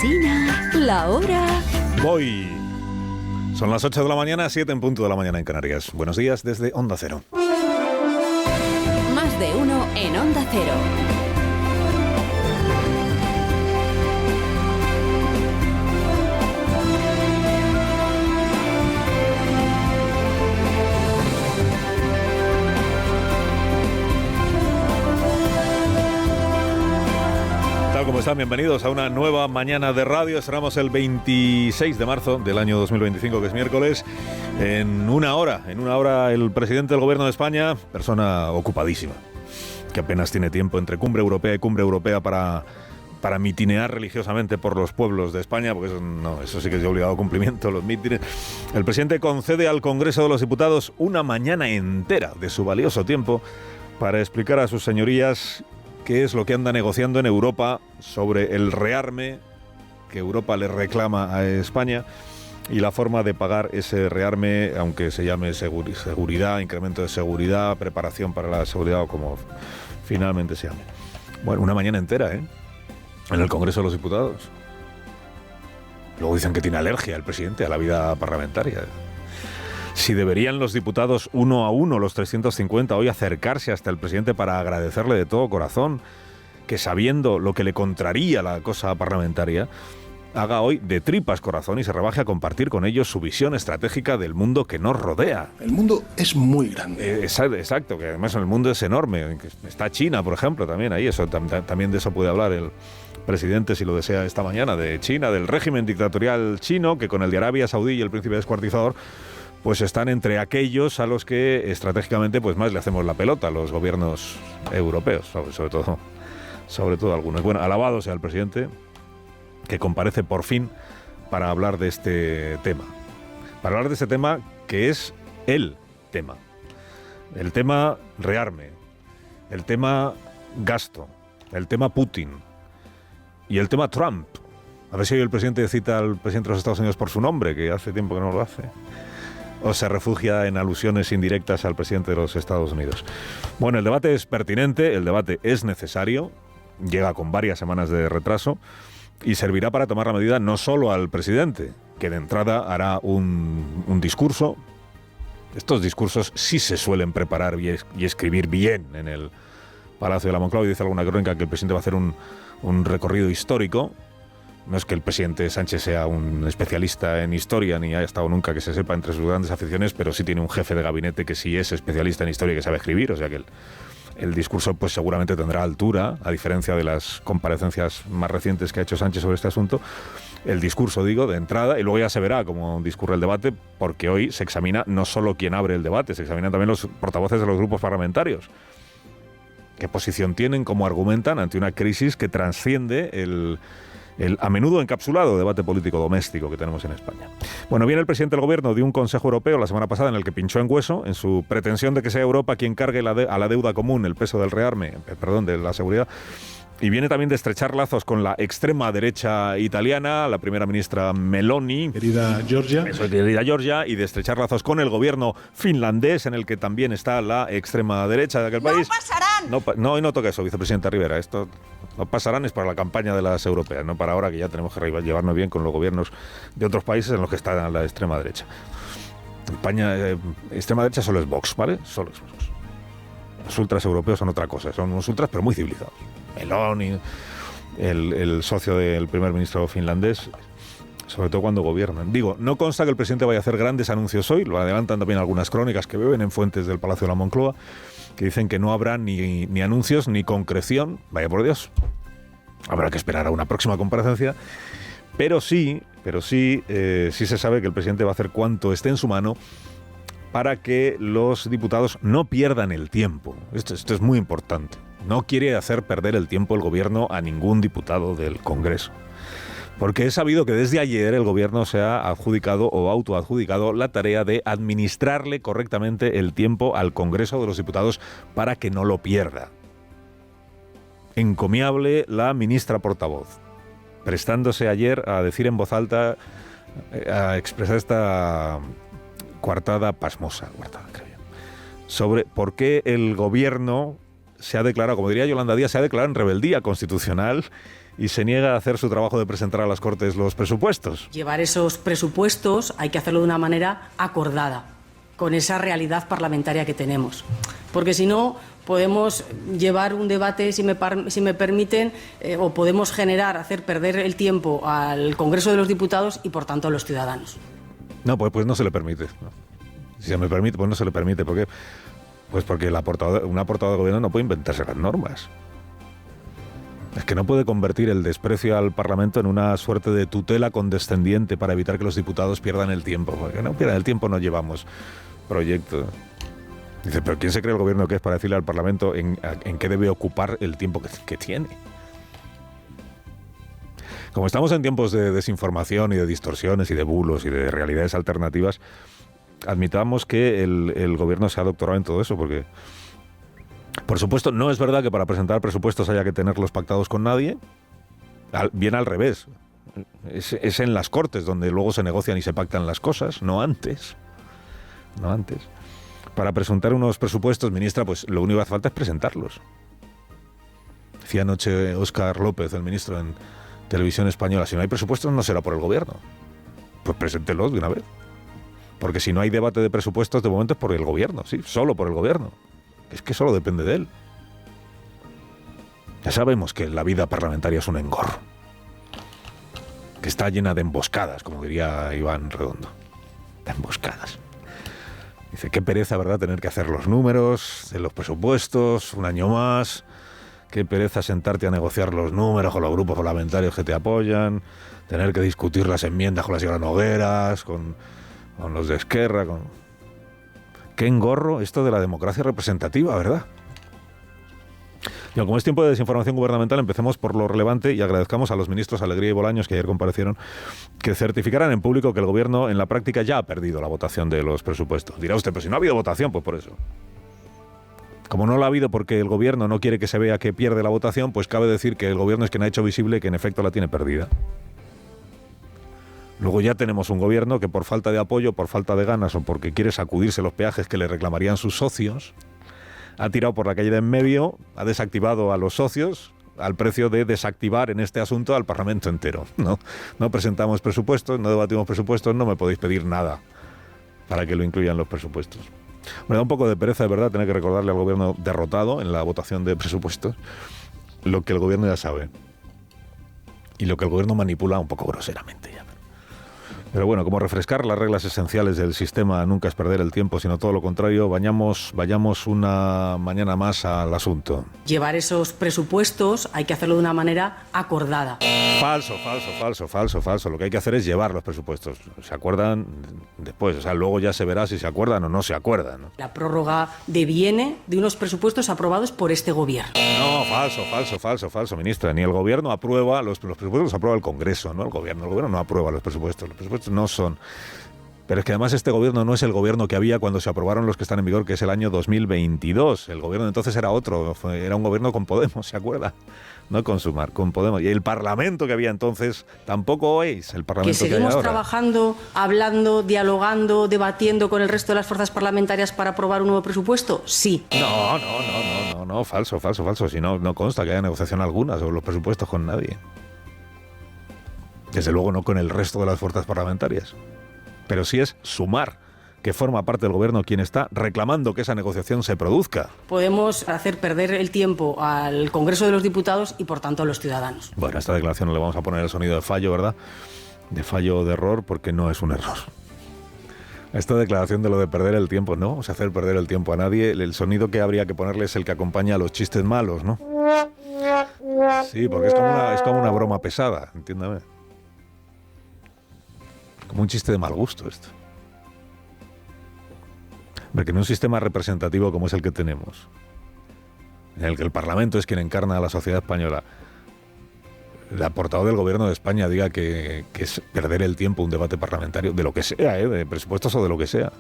Alsina, la hora. Voy. Son las 8 de la mañana, 7 en punto de la mañana en Canarias. Buenos días desde Onda Cero. Más de uno en Onda Cero. ¿Cómo están? Bienvenidos a una nueva mañana de radio. Estrenamos el 26 de marzo del año 2025, que es miércoles. En una hora el presidente del gobierno de España, persona ocupadísima, que apenas tiene tiempo entre cumbre europea y cumbre europea para mitinear religiosamente por los pueblos de España, porque eso sí que es de obligado cumplimiento, los mítines. El presidente concede al Congreso de los Diputados una mañana entera de su valioso tiempo para explicar a sus señorías qué es lo que anda negociando en Europa sobre el rearme que Europa le reclama a España y la forma de pagar ese rearme, aunque se llame seguridad, incremento de seguridad, preparación para la seguridad o como finalmente se llame. Bueno, una mañana entera, en el Congreso de los Diputados. Luego dicen que tiene alergia el presidente a la vida parlamentaria. Si deberían los diputados uno a uno, los 350, hoy acercarse hasta el presidente para agradecerle de todo corazón que, sabiendo lo que le contraría la cosa parlamentaria, haga hoy de tripas corazón y se rebaje a compartir con ellos su visión estratégica del mundo que nos rodea. El mundo es muy grande. Exacto, que además el mundo es enorme. Está China, por ejemplo, también ahí. También de eso puede hablar el presidente, si lo desea, esta mañana, de China, del régimen dictatorial chino, que con el de Arabia Saudí y el príncipe descuartizador pues están entre aquellos a los que estratégicamente pues más le hacemos la pelota a los gobiernos europeos, sobre todo algunos. Bueno, alabado sea el presidente, que comparece por fin para hablar de este tema. Para hablar de este tema que es el tema rearme, el tema gasto, el tema Putin y el tema Trump. A ver si hoy el presidente cita al presidente de los Estados Unidos por su nombre, que hace tiempo que no lo hace, o se refugia en alusiones indirectas al presidente de los Estados Unidos. Bueno, el debate es pertinente, el debate es necesario, llega con varias semanas de retraso y servirá para tomar la medida no solo al presidente, que de entrada hará un discurso. Estos discursos sí se suelen preparar y escribir bien en el Palacio de la Moncloa, y dice alguna crónica que el presidente va a hacer un recorrido histórico. No es que el presidente Sánchez sea un especialista en historia, ni haya estado nunca que se sepa entre sus grandes aficiones, pero sí tiene un jefe de gabinete que sí es especialista en historia y que sabe escribir, o sea que el discurso pues seguramente tendrá altura, a diferencia de las comparecencias más recientes que ha hecho Sánchez sobre este asunto. El discurso, digo, de entrada, y luego ya se verá cómo discurre el debate, porque hoy se examina no solo quién abre el debate, se examinan también los portavoces de los grupos parlamentarios. ¿Qué posición tienen, cómo argumentan ante una crisis que trasciende el a menudo encapsulado debate político doméstico que tenemos en España? Bueno, viene el presidente del gobierno de un Consejo Europeo la semana pasada en el que pinchó en hueso en su pretensión de que sea Europa quien cargue a la deuda común el peso del rearme, de la seguridad. Y viene también de estrechar lazos con la extrema derecha italiana, la primera ministra Meloni, Querida Giorgia, y de estrechar lazos con el gobierno finlandés, en el que también está la extrema derecha de aquel país. ¡No pasarán! No toca eso, vicepresidenta Rivera. Esto no pasarán, es para la campaña de las europeas, no para ahora, que ya tenemos que llevarnos bien con los gobiernos de otros países en los que está la extrema derecha. España, extrema derecha solo es Vox, ¿vale? Solo es Vox. Los ultras europeos son otra cosa, son unos ultras pero muy civilizados. Meloni, el socio del primer ministro finlandés, sobre todo cuando gobiernan. Digo, no consta que el presidente vaya a hacer grandes anuncios hoy, lo adelantan también algunas crónicas que beben en fuentes del Palacio de la Moncloa, que dicen que no habrá ni anuncios ni concreción, vaya por Dios. Habrá que esperar a una próxima comparecencia, pero sí se sabe que el presidente va a hacer cuanto esté en su mano para que los diputados no pierdan el tiempo. Esto es muy importante. No quiere hacer perder el tiempo el gobierno a ningún diputado del Congreso. Porque es sabido que desde ayer el gobierno se ha adjudicado o autoadjudicado la tarea de administrarle correctamente el tiempo al Congreso de los Diputados para que no lo pierda. Encomiable la ministra portavoz, prestándose ayer a decir en voz alta, a expresar esta coartada pasmosa, creo yo, sobre por qué el gobierno se ha declarado, como diría Yolanda Díaz, se ha declarado en rebeldía constitucional y se niega a hacer su trabajo de presentar a las Cortes los presupuestos. Llevar esos presupuestos hay que hacerlo de una manera acordada, con esa realidad parlamentaria que tenemos. Porque si no, podemos llevar un debate, si me permiten, o podemos hacer perder el tiempo al Congreso de los Diputados y, por tanto, a los ciudadanos. No, pues no se le permite. ¿No? Si se me permite, pues no se le permite. ¿Por qué? Pues porque una portavoz de gobierno no puede inventarse las normas. Es que no puede convertir el desprecio al Parlamento en una suerte de tutela condescendiente para evitar que los diputados pierdan el tiempo. Porque no pierdan el tiempo, no llevamos proyecto. Dice, pero ¿quién se cree el gobierno que es para decirle al Parlamento en qué debe ocupar el tiempo que tiene? Como estamos en tiempos de desinformación y de distorsiones y de bulos y de realidades alternativas, admitamos que el gobierno se ha doctorado en todo eso, porque, por supuesto, no es verdad que para presentar presupuestos haya que tenerlos pactados con nadie, bien al revés. Es en las Cortes donde luego se negocian y se pactan las cosas, no antes. No antes. Para presentar unos presupuestos, ministra, pues lo único que hace falta es presentarlos. Decía anoche Óscar López, el ministro en Televisión Española, si no hay presupuestos no será por el gobierno. Pues preséntelos de una vez. Porque si no hay debate de presupuestos, de momento es por el gobierno, sí, solo por el gobierno. Es que solo depende de él. Ya sabemos que la vida parlamentaria es un engorro. Que está llena de emboscadas, como diría Iván Redondo. De emboscadas. Dice, qué pereza, ¿verdad?, tener que hacer los números de los presupuestos un año más. Qué pereza sentarte a negociar los números con los grupos parlamentarios que te apoyan. Tener que discutir las enmiendas con la señora Nogueras, con los de Esquerra. Qué engorro esto de la democracia representativa, ¿verdad? Como es tiempo de desinformación gubernamental, empecemos por lo relevante y agradezcamos a los ministros Alegría y Bolaños, que ayer comparecieron, que certificaran en público que el gobierno en la práctica ya ha perdido la votación de los presupuestos. Dirá usted, pero si no ha habido votación, pues por eso. Como no la ha habido porque el gobierno no quiere que se vea que pierde la votación, pues cabe decir que el gobierno es quien ha hecho visible que en efecto la tiene perdida. Luego ya tenemos un gobierno que por falta de apoyo, por falta de ganas o porque quiere sacudirse los peajes que le reclamarían sus socios, ha tirado por la calle de en medio, ha desactivado a los socios al precio de desactivar en este asunto al Parlamento entero. No presentamos presupuestos, no debatimos presupuestos, no me podéis pedir nada para que lo incluyan los presupuestos. Me da un poco de pereza, de verdad, tener que recordarle al gobierno derrotado en la votación de presupuestos lo que el gobierno ya sabe y lo que el gobierno manipula un poco groseramente ya. Pero bueno, como refrescar las reglas esenciales del sistema nunca es perder el tiempo, sino todo lo contrario, vayamos una mañana más al asunto. Llevar esos presupuestos hay que hacerlo de una manera acordada. Falso. Lo que hay que hacer es llevar los presupuestos. Se acuerdan después, o sea, luego ya se verá si se acuerdan o no se acuerdan, ¿no? La prórroga deviene de unos presupuestos aprobados por este gobierno. No, falso, ministra. Ni el gobierno aprueba, los presupuestos los aprueba el Congreso, no el gobierno. El gobierno no aprueba los presupuestos no son. Pero es que además este gobierno no es el gobierno que había cuando se aprobaron los que están en vigor, que es el año 2022. El gobierno entonces era otro, era un gobierno con Podemos, ¿se acuerda? No con Sumar, con Podemos. Y el Parlamento que había entonces tampoco es el Parlamento que hay ahora. ¿Que seguimos trabajando, hablando, dialogando, debatiendo con el resto de las fuerzas parlamentarias para aprobar un nuevo presupuesto? Sí. No, falso. Si no consta que haya negociación alguna sobre los presupuestos con nadie. Desde luego no con el resto de las fuerzas parlamentarias. Pero sí es Sumar, que forma parte del gobierno, quien está reclamando que esa negociación se produzca. Podemos hacer perder el tiempo al Congreso de los Diputados y, por tanto, a los ciudadanos. Bueno, a esta declaración no le vamos a poner el sonido de fallo, ¿verdad? De fallo o de error, porque no es un error. A esta declaración de lo de perder el tiempo, no vamos a hacer perder el tiempo a nadie. El sonido que habría que ponerle es el que acompaña a los chistes malos, ¿no? Sí, porque es como una broma pesada, entiéndame. Como un chiste de mal gusto esto. Porque en un sistema representativo como es el que tenemos, en el que el Parlamento es quien encarna a la sociedad española, la portavoz del Gobierno de España diga que es perder el tiempo un debate parlamentario, de lo que sea, de presupuestos o de lo que sea.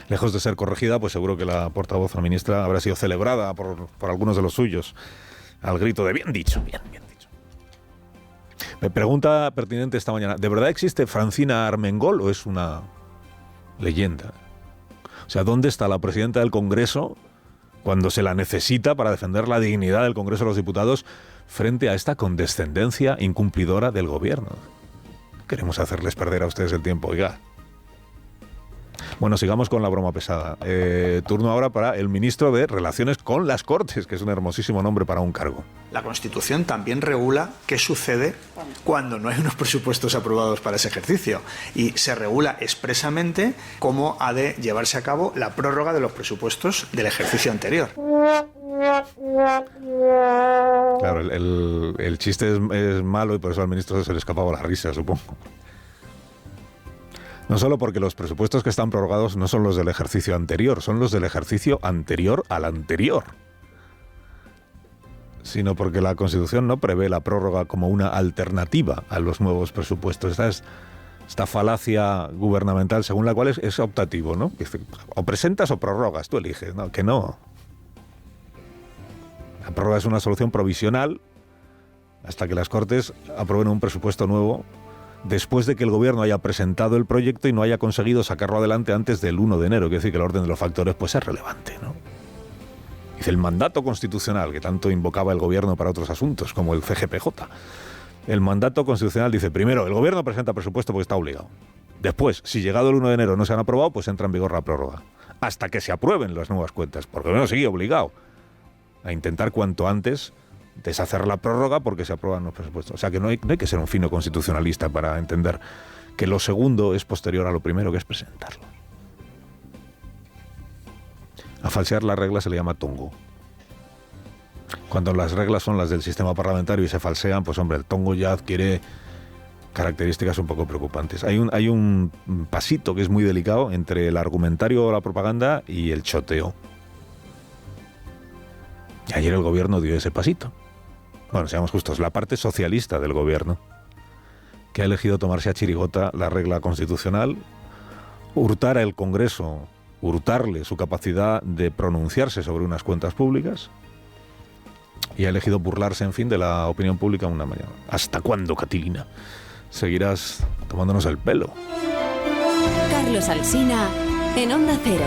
Lejos de ser corregida, pues seguro que la portavoz, la ministra, habrá sido celebrada por algunos de los suyos, al grito de bien dicho, bien dicho. Me pregunta pertinente esta mañana, ¿de verdad existe Francina Armengol o es una leyenda? O sea, ¿dónde está la presidenta del Congreso cuando se la necesita para defender la dignidad del Congreso de los Diputados frente a esta condescendencia incumplidora del gobierno. Queremos hacerles perder a ustedes el tiempo, oiga. Bueno, sigamos con la broma pesada. Turno ahora para el ministro de Relaciones con las Cortes, que es un hermosísimo nombre para un cargo. La Constitución también regula qué sucede cuando no hay unos presupuestos aprobados para ese ejercicio. Y se regula expresamente cómo ha de llevarse a cabo la prórroga de los presupuestos del ejercicio anterior. Claro, el chiste es malo y por eso al ministro se le escapaba la risa, supongo. No solo porque los presupuestos que están prorrogados no son los del ejercicio anterior, son los del ejercicio anterior al anterior. Sino porque la Constitución no prevé la prórroga como una alternativa a los nuevos presupuestos. Esta falacia gubernamental según la cual es optativo, ¿no? O presentas o prorrogas, tú eliges, ¿no? Que no. La prórroga es una solución provisional hasta que las Cortes aprueben un presupuesto nuevo después de que el gobierno haya presentado el proyecto y no haya conseguido sacarlo adelante antes del 1 de enero. Quiere decir que el orden de los factores pues es relevante, ¿no? Dice el mandato constitucional, que tanto invocaba el gobierno para otros asuntos, como el CGPJ. El mandato constitucional dice, primero, el gobierno presenta presupuesto porque está obligado. Después, si llegado el 1 de enero no se han aprobado, pues entra en vigor la prórroga. Hasta que se aprueben las nuevas cuentas, porque el gobierno sigue obligado a intentar cuanto antes deshacer la prórroga porque se aprueban los presupuestos. O sea que no hay que ser un fino constitucionalista para entender que lo segundo es posterior a lo primero, que es presentarlo. A falsear las reglas se le llama tongo. Cuando las reglas son las del sistema parlamentario y se falsean, pues hombre, el tongo ya adquiere características un poco preocupantes. Hay un pasito que es muy delicado entre el argumentario o la propaganda y el choteo. Y ayer el gobierno dio ese pasito. Bueno, seamos justos, la parte socialista del gobierno, que ha elegido tomarse a chirigota la regla constitucional, hurtar al Congreso, hurtarle su capacidad de pronunciarse sobre unas cuentas públicas, y ha elegido burlarse, en fin, de la opinión pública una mañana. ¿Hasta cuándo, Catilina? Seguirás tomándonos el pelo. Carlos Alsina, en Onda Cero.